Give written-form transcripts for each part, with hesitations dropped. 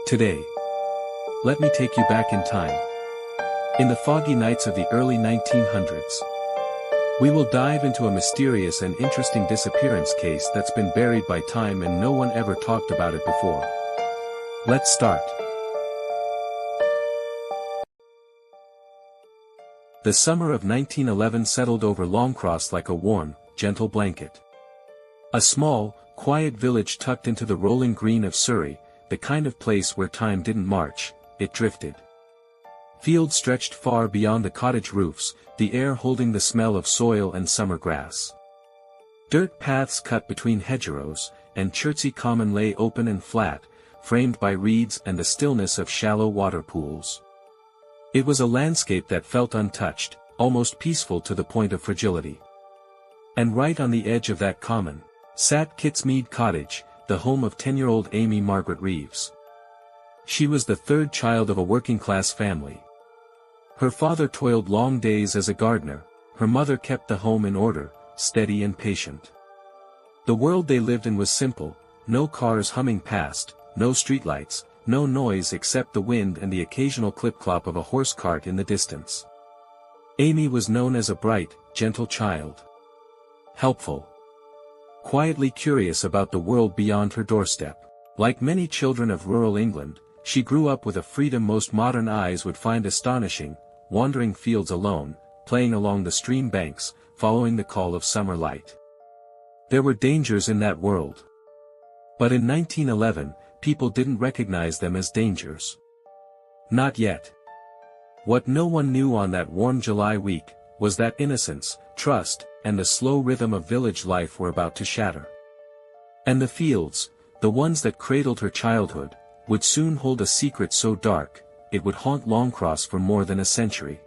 Today, let me take you back in time. In the foggy nights of the early 1900s, we will dive into a mysterious and interesting disappearance case that's been buried by time and no one ever talked about it before. Let's start. The summer of 1911 settled over Longcross like a warm, gentle blanket. A small, quiet village tucked into the rolling green of Surrey, the kind of place where time didn't march, it drifted. Fields stretched far beyond the cottage roofs, the air holding the smell of soil and summer grass. Dirt paths cut between hedgerows, and Chertsey Common lay open and flat, framed by reeds and the stillness of shallow water pools. It was a landscape that felt untouched, almost peaceful to the point of fragility. And right on the edge of that common, sat Kitsmead Cottage, the home of 10-year-old Amy Reeves. She was the third child of a working-class family. Her father toiled long days as a gardener, her mother kept the home in order, steady and patient. The world they lived in was simple, no cars humming past, no streetlights, no noise except the wind and the occasional clip-clop of a horse cart in the distance. Amy was known as a bright, gentle child. Helpful. Quietly curious about the world beyond her doorstep. Like many children of rural England, she grew up with a freedom most modern eyes would find astonishing, wandering fields alone, playing along the stream banks, following the call of summer light. There were dangers in that world. But in 1911, people didn't recognize them as dangers. Not yet. What no one knew on that warm July week, was that innocence, trust, and the slow rhythm of village life were about to shatter. And the fields, the ones that cradled her childhood, would soon hold a secret so dark, it would haunt Longcross for more than a century.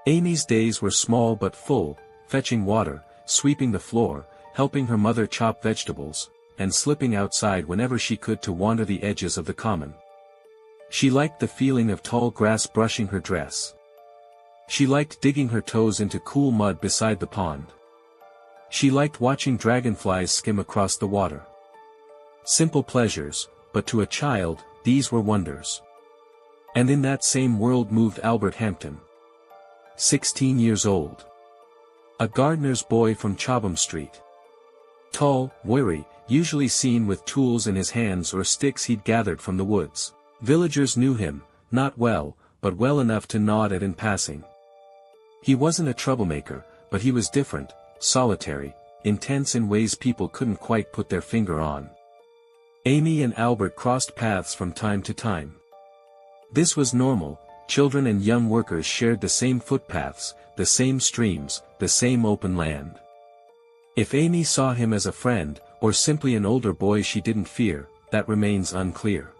Amy's days were small but full, fetching water, sweeping the floor, helping her mother chop vegetables, and slipping outside whenever she could to wander the edges of the common. She liked the feeling of tall grass brushing her dress. She liked digging her toes into cool mud beside the pond. She liked watching dragonflies skim across the water. Simple pleasures, but to a child, these were wonders. And in that same world moved Albert Hampton. 16 years old. A gardener's boy from Chobham Street. Tall, wiry, usually seen with tools in his hands or sticks he'd gathered from the woods. Villagers knew him, not well, but well enough to nod at in passing. He wasn't a troublemaker, but he was different, solitary, intense in ways people couldn't quite put their finger on. Amy and Albert crossed paths from time to time. This was normal, children and young workers shared the same footpaths, the same streams, the same open land. If Amy saw him as a friend, or simply an older boy she didn't fear, that remains unclear.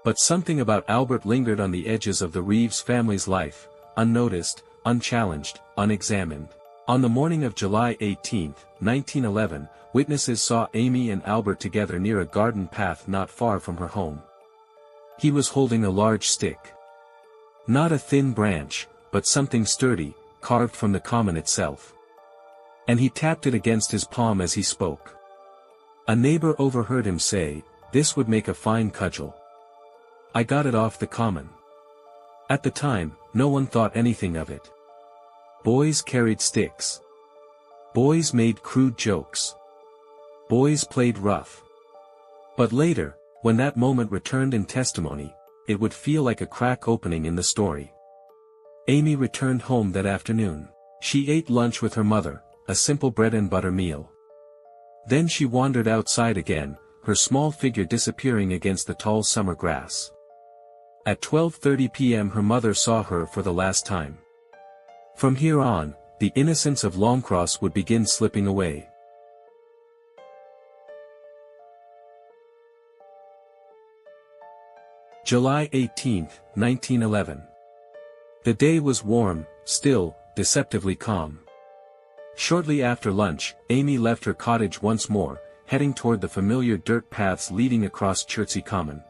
But something about Albert lingered on the edges of the Reeves family's life, unnoticed, unchallenged, unexamined. On the morning of July 18, 1911, witnesses saw Amy and Albert together near a garden path not far from her home. He was holding a large stick. Not a thin branch, but something sturdy, carved from the common itself. And he tapped it against his palm as he spoke. A neighbor overheard him say, "This would make a fine cudgel. I got it off the common." At the time, no one thought anything of it. Boys carried sticks. Boys made crude jokes. Boys played rough. But later, when that moment returned in testimony, it would feel like a crack opening in the story. Amy returned home that afternoon. She ate lunch with her mother, a simple bread and butter meal. Then she wandered outside again, her small figure disappearing against the tall summer grass. At 12:30 p.m. her mother saw her for the last time. From here on, the innocence of Longcross would begin slipping away. July 18, 1911. The day was warm, still, deceptively calm. Shortly after lunch, Amy left her cottage once more, heading toward the familiar dirt paths leading across Chertsey Common.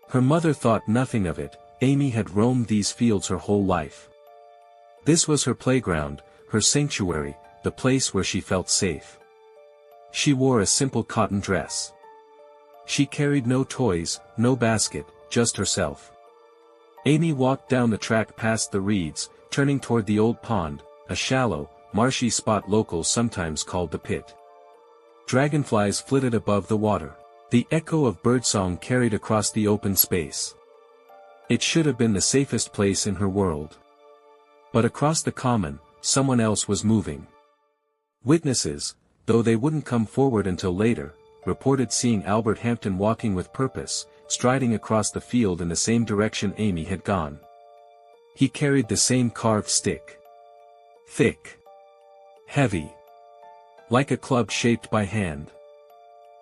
Her mother thought nothing of it, Amy had roamed these fields her whole life. This was her playground, her sanctuary, the place where she felt safe. She wore a simple cotton dress. She carried no toys, no basket, just herself. Amy walked down the track past the reeds, turning toward the old pond, a shallow, marshy spot locals sometimes called the pit. Dragonflies flitted above the water. The echo of birdsong carried across the open space. It should have been the safest place in her world. But across the common, someone else was moving. Witnesses, though they wouldn't come forward until later, reported seeing Albert Hampton walking with purpose, striding across the field in the same direction Amy had gone. He carried the same carved stick. Thick. Heavy. Like a club shaped by hand.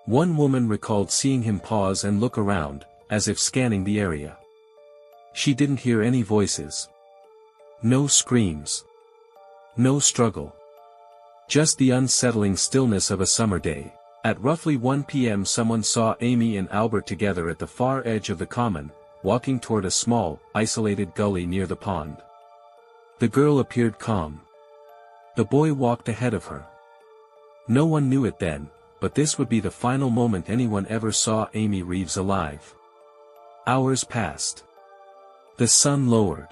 One woman recalled seeing him pause and look around, as if scanning the area. She didn't hear any voices. No screams. No struggle. Just the unsettling stillness of a summer day. At roughly 1 p.m. someone saw Amy and Albert together at the far edge of the common, walking toward a small, isolated gully near the pond. The girl appeared calm. The boy walked ahead of her. No one knew it then, but this would be the final moment anyone ever saw Amy Reeves alive. Hours passed. The sun lowered.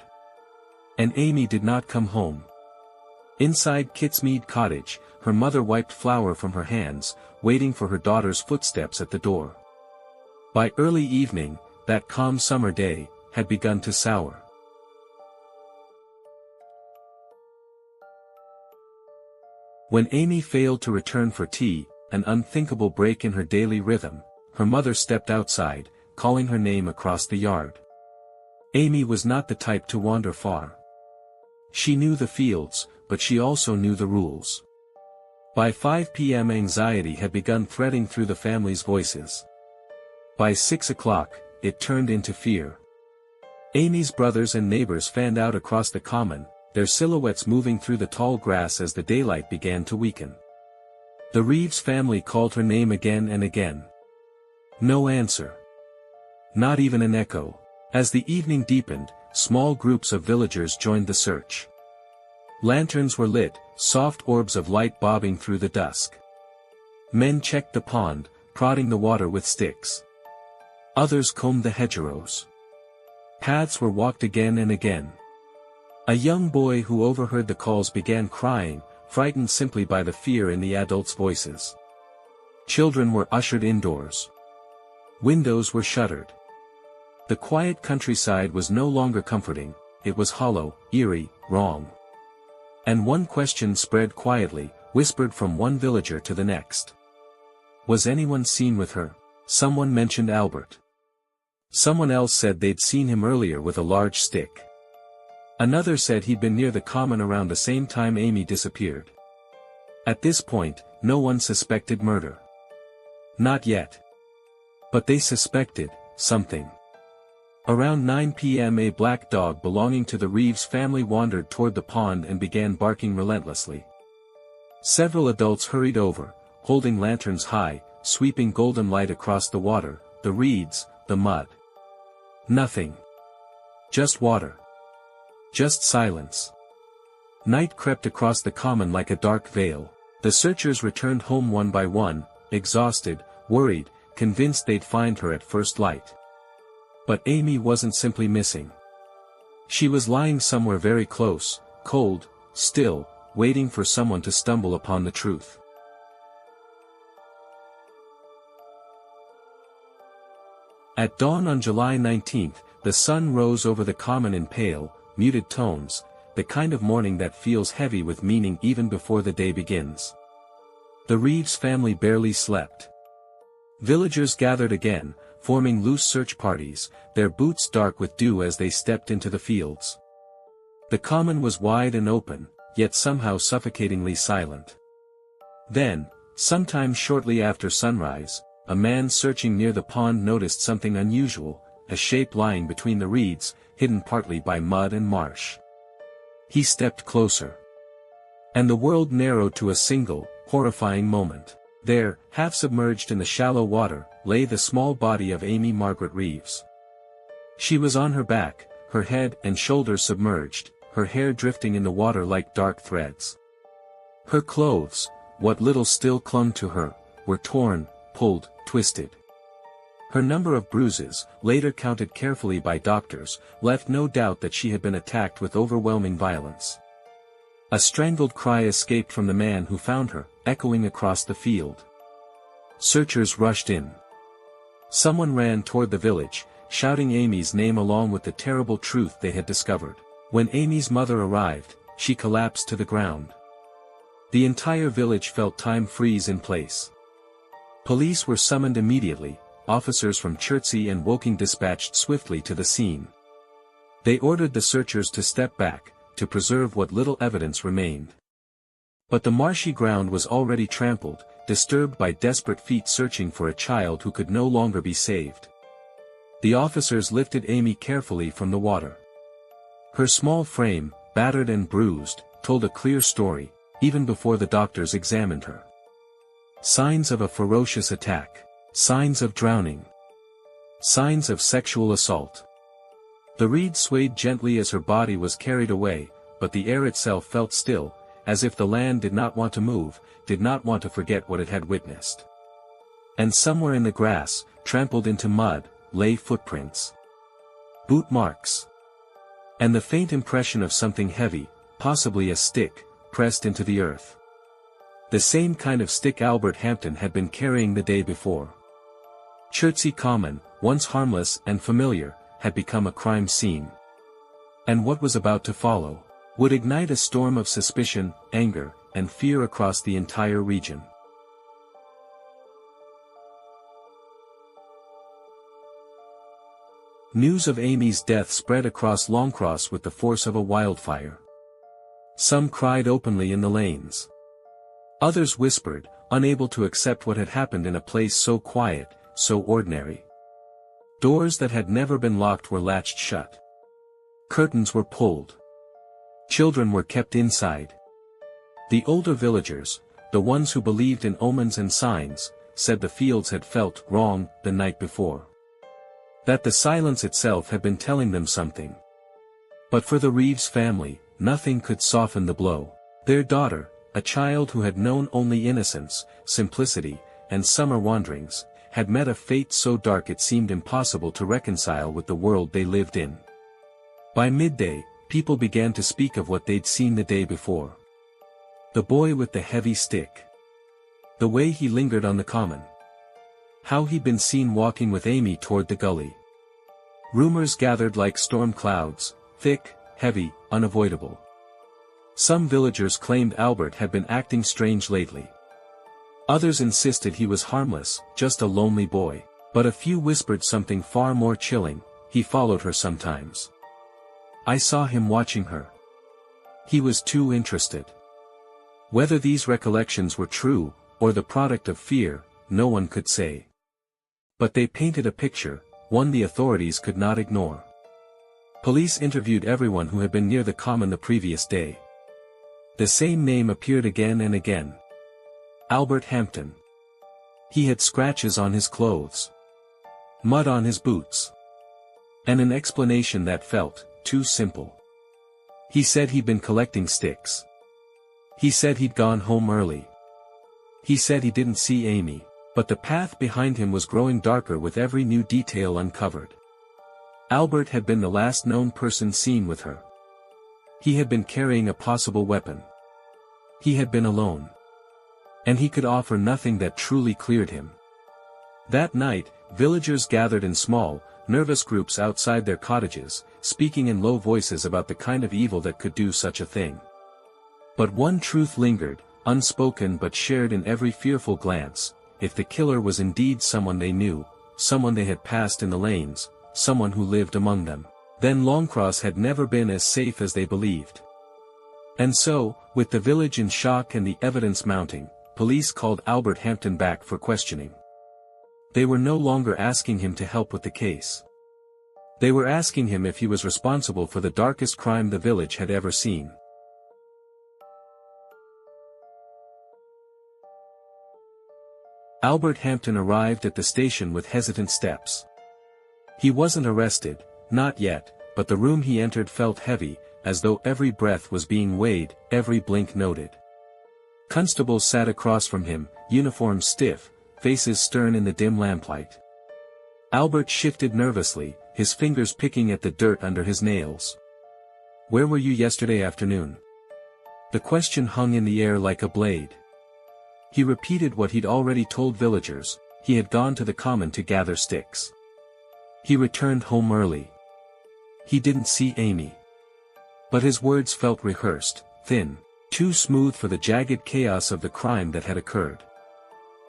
And Amy did not come home. Inside Kitsmead Cottage, her mother wiped flour from her hands, waiting for her daughter's footsteps at the door. By early evening, that calm summer day had begun to sour. When Amy failed to return for tea, an unthinkable break in her daily rhythm, her mother stepped outside, calling her name across the yard. Amy was not the type to wander far. She knew the fields, but she also knew the rules. By 5 p.m. anxiety had begun threading through the family's voices. By 6 o'clock, it turned into fear. Amy's brothers and neighbors fanned out across the common, their silhouettes moving through the tall grass as the daylight began to weaken. The Reeves family called her name again and again. No answer. Not even an echo. As the evening deepened, small groups of villagers joined the search. Lanterns were lit, soft orbs of light bobbing through the dusk. Men checked the pond, prodding the water with sticks. Others combed the hedgerows. Paths were walked again and again. A young boy who overheard the calls began crying, frightened simply by the fear in the adults' voices. Children were ushered indoors. Windows were shuttered. The quiet countryside was no longer comforting, it was hollow, eerie, wrong. And one question spread quietly, whispered from one villager to the next. Was anyone seen with her? Someone mentioned Albert. Someone else said they'd seen him earlier with a large stick. Another said he'd been near the common around the same time Amy disappeared. At this point, no one suspected murder. Not yet. But they suspected something. Around 9 p.m. a black dog belonging to the Reeves family wandered toward the pond and began barking relentlessly. Several adults hurried over, holding lanterns high, sweeping golden light across the water, the reeds, the mud. Nothing. Just water. Just silence. Night crept across the common like a dark veil. The searchers returned home one by one, exhausted, worried, convinced they'd find her at first light. But Amy wasn't simply missing. She was lying somewhere very close, cold, still, waiting for someone to stumble upon the truth. At dawn on July 19th, the sun rose over the common in pale, muted tones, the kind of morning that feels heavy with meaning even before the day begins. The Reeves family barely slept. Villagers gathered again, forming loose search parties, their boots dark with dew as they stepped into the fields. The common was wide and open, yet somehow suffocatingly silent. Then, sometime shortly after sunrise, a man searching near the pond noticed something unusual, a shape lying between the reeds, hidden partly by mud and marsh. He stepped closer. And the world narrowed to a single, horrifying moment. There, half submerged in the shallow water, lay the small body of Amy Margaret Reeves. She was on her back, her head and shoulders submerged, her hair drifting in the water like dark threads. Her clothes, what little still clung to her, were torn, pulled, twisted. Her number of bruises, later counted carefully by doctors, left no doubt that she had been attacked with overwhelming violence. A strangled cry escaped from the man who found her, echoing across the field. Searchers rushed in. Someone ran toward the village, shouting Amy's name along with the terrible truth they had discovered. When Amy's mother arrived, she collapsed to the ground. The entire village felt time freeze in place. Police were summoned immediately, officers from Chertsey and Woking dispatched swiftly to the scene. They ordered the searchers to step back, to preserve what little evidence remained. But the marshy ground was already trampled, disturbed by desperate feet searching for a child who could no longer be saved. The officers lifted Amy carefully from the water. Her small frame, battered and bruised, told a clear story, even before the doctors examined her. Signs of a ferocious attack. Signs of drowning. Signs of sexual assault. The reed swayed gently as her body was carried away, but the air itself felt still, as if the land did not want to move, did not want to forget what it had witnessed. And somewhere in the grass, trampled into mud, lay footprints. Boot marks. And the faint impression of something heavy, possibly a stick, pressed into the earth. The same kind of stick Albert Hampton had been carrying the day before. Chertsey Common, once harmless and familiar, had become a crime scene. And what was about to follow would ignite a storm of suspicion, anger, and fear across the entire region. News of Amy's death spread across Longcross with the force of a wildfire. Some cried openly in the lanes. Others whispered, unable to accept what had happened in a place so quiet, so ordinary. Doors that had never been locked were latched shut. Curtains were pulled. Children were kept inside. The older villagers, the ones who believed in omens and signs, said the fields had felt wrong the night before. That the silence itself had been telling them something. But for the Reeves family, nothing could soften the blow. Their daughter, a child who had known only innocence, simplicity, and summer wanderings, had met a fate so dark it seemed impossible to reconcile with the world they lived in. By midday, people began to speak of what they'd seen the day before. The boy with the heavy stick. The way he lingered on the common. How he'd been seen walking with Amy toward the gully. Rumors gathered like storm clouds, thick, heavy, unavoidable. Some villagers claimed Albert had been acting strange lately. Others insisted he was harmless, just a lonely boy, but a few whispered something far more chilling: he followed her sometimes. I saw him watching her. He was too interested. Whether these recollections were true, or the product of fear, no one could say. But they painted a picture, one the authorities could not ignore. Police interviewed everyone who had been near the common the previous day. The same name appeared again and again. Albert Hampton. He had scratches on his clothes. Mud on his boots. And an explanation that felt too simple. He said he'd been collecting sticks. He said he'd gone home early. He said he didn't see Amy, but the path behind him was growing darker with every new detail uncovered. Albert had been the last known person seen with her. He had been carrying a possible weapon. He had been alone. And he could offer nothing that truly cleared him. That night, villagers gathered in small, nervous groups outside their cottages, speaking in low voices about the kind of evil that could do such a thing. But one truth lingered, unspoken but shared in every fearful glance: if the killer was indeed someone they knew, someone they had passed in the lanes, someone who lived among them, then Longcross had never been as safe as they believed. And so, with the village in shock and the evidence mounting, police called Albert Hampton back for questioning. They were no longer asking him to help with the case. They were asking him if he was responsible for the darkest crime the village had ever seen. Albert Hampton arrived at the station with hesitant steps. He wasn't arrested, not yet, but the room he entered felt heavy, as though every breath was being weighed, every blink noted. Constables sat across from him, uniforms stiff, faces stern in the dim lamplight. Albert shifted nervously, his fingers picking at the dirt under his nails. "Where were you yesterday afternoon?" The question hung in the air like a blade. He repeated what he'd already told villagers: he had gone to the common to gather sticks. He returned home early. He didn't see Amy. But his words felt rehearsed, thin, too smooth for the jagged chaos of the crime that had occurred.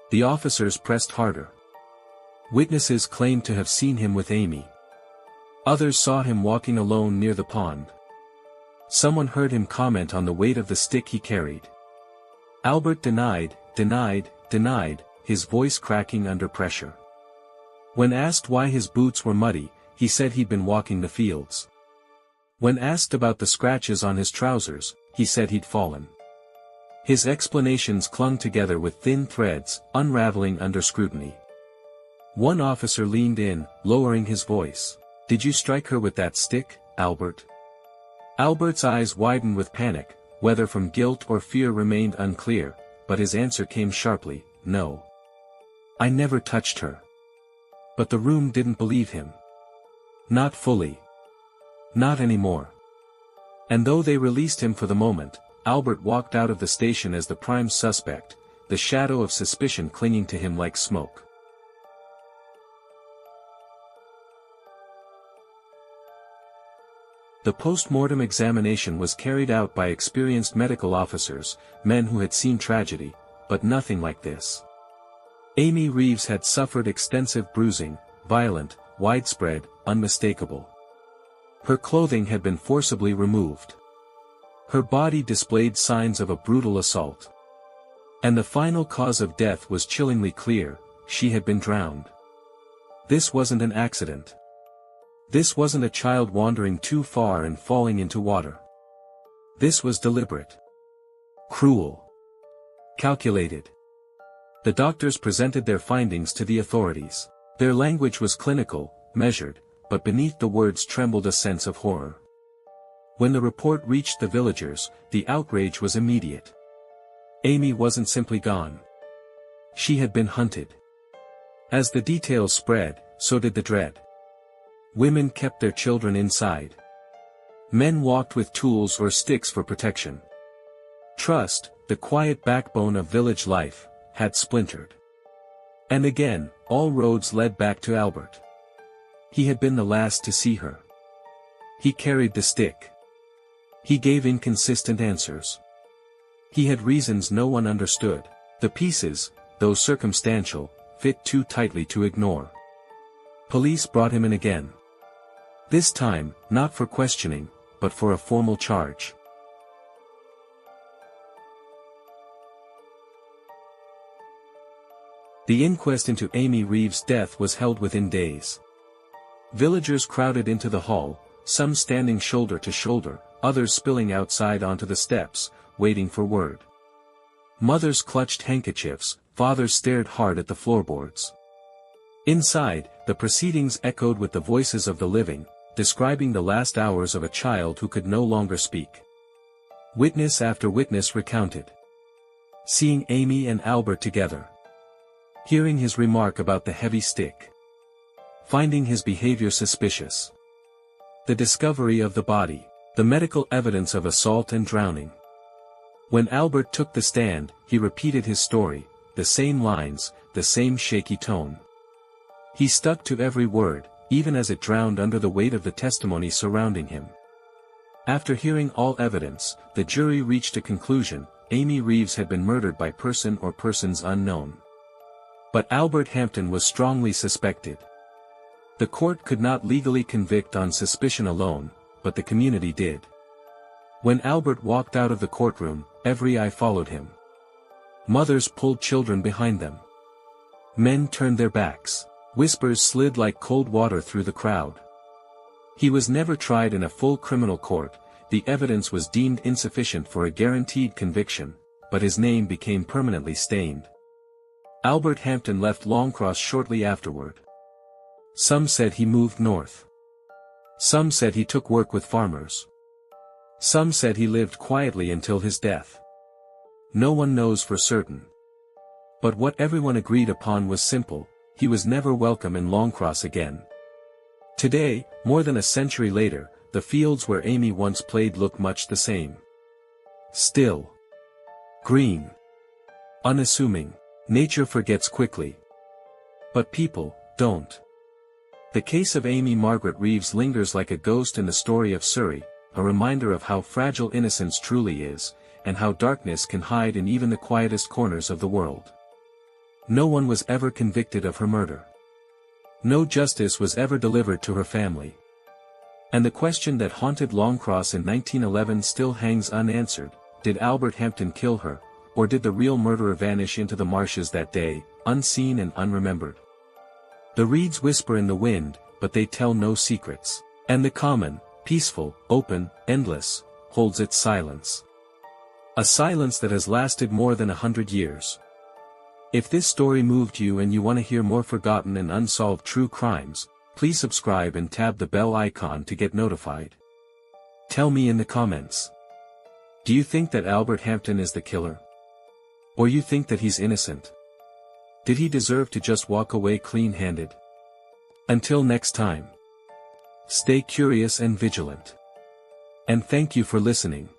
The officers pressed harder. Witnesses claimed to have seen him with Amy. Others saw him walking alone near the pond. Someone heard him comment on the weight of the stick he carried. Albert denied, his voice cracking under pressure. When asked why his boots were muddy, he said he'd been walking the fields. When asked about the scratches on his trousers, he said he'd fallen. His explanations clung together with thin threads, unraveling under scrutiny. One officer leaned in, lowering his voice. "Did you strike her with that stick, Albert?" Albert's eyes widened with panic, whether from guilt or fear remained unclear, but his answer came sharply: "No. I never touched her." But the room didn't believe him. Not fully. Not anymore. And though they released him for the moment, Albert walked out of the station as the prime suspect, the shadow of suspicion clinging to him like smoke. The post-mortem examination was carried out by experienced medical officers, men who had seen tragedy, but nothing like this. Amy Reeves had suffered extensive bruising, violent, widespread, unmistakable. Her clothing had been forcibly removed. Her body displayed signs of a brutal assault. And the final cause of death was chillingly clear: she had been drowned. This wasn't an accident. This wasn't a child wandering too far and falling into water. This was deliberate. Cruel. Calculated. The doctors presented their findings to the authorities. Their language was clinical, measured, but beneath the words trembled a sense of horror. When the report reached the villagers, the outrage was immediate. Amy wasn't simply gone. She had been hunted. As the details spread, so did the dread. Women kept their children inside. Men walked with tools or sticks for protection. Trust, the quiet backbone of village life, had splintered. And again, all roads led back to Albert. He had been the last to see her. He carried the stick. He gave inconsistent answers. He had reasons no one understood. The pieces, though circumstantial, fit too tightly to ignore. Police brought him in again. This time, not for questioning, but for a formal charge. The inquest into Amy Reeves' death was held within days. Villagers crowded into the hall, some standing shoulder to shoulder, others spilling outside onto the steps, waiting for word. Mothers clutched handkerchiefs, fathers stared hard at the floorboards. Inside, the proceedings echoed with the voices of the living, describing the last hours of a child who could no longer speak. Witness after witness recounted. Seeing Amy and Albert together. Hearing his remark about the heavy stick. Finding his behavior suspicious. The discovery of the body. The medical evidence of assault and drowning. When Albert took the stand, he repeated his story, the same lines, the same shaky tone. He stuck to every word, even as it drowned under the weight of the testimony surrounding him. After hearing all evidence, the jury reached a conclusion: Amy Reeves had been murdered by person or persons unknown. But Albert Hampton was strongly suspected. The court could not legally convict on suspicion alone, but the community did. When Albert walked out of the courtroom, every eye followed him. Mothers pulled children behind them. Men turned their backs. Whispers slid like cold water through the crowd. He was never tried in a full criminal court, the evidence was deemed insufficient for a guaranteed conviction, but his name became permanently stained. Albert Hampton left Longcross shortly afterward. Some said he moved north. Some said he took work with farmers. Some said he lived quietly until his death. No one knows for certain. But what everyone agreed upon was simple: he was never welcome in Longcross again. Today, more than a century later, the fields where Amy once played look much the same. Still. Green. Unassuming. Nature forgets quickly. But people don't. The case of Amy Margaret Reeves lingers like a ghost in the story of Surrey, a reminder of how fragile innocence truly is, and how darkness can hide in even the quietest corners of the world. No one was ever convicted of her murder. No justice was ever delivered to her family. And the question that haunted Longcross in 1911 still hangs unanswered: did Albert Hampton kill her, or did the real murderer vanish into the marshes that day, unseen and unremembered? The reeds whisper in the wind, but they tell no secrets. And the common, peaceful, open, endless, holds its silence. A silence that has lasted more than 100 years. If this story moved you and you want to hear more forgotten and unsolved true crimes, please subscribe and tap the bell icon to get notified. Tell me in the comments. Do you think that Albert Hampton is the killer? Or you think that he's innocent? Did he deserve to just walk away clean-handed? Until next time. Stay curious and vigilant. And thank you for listening.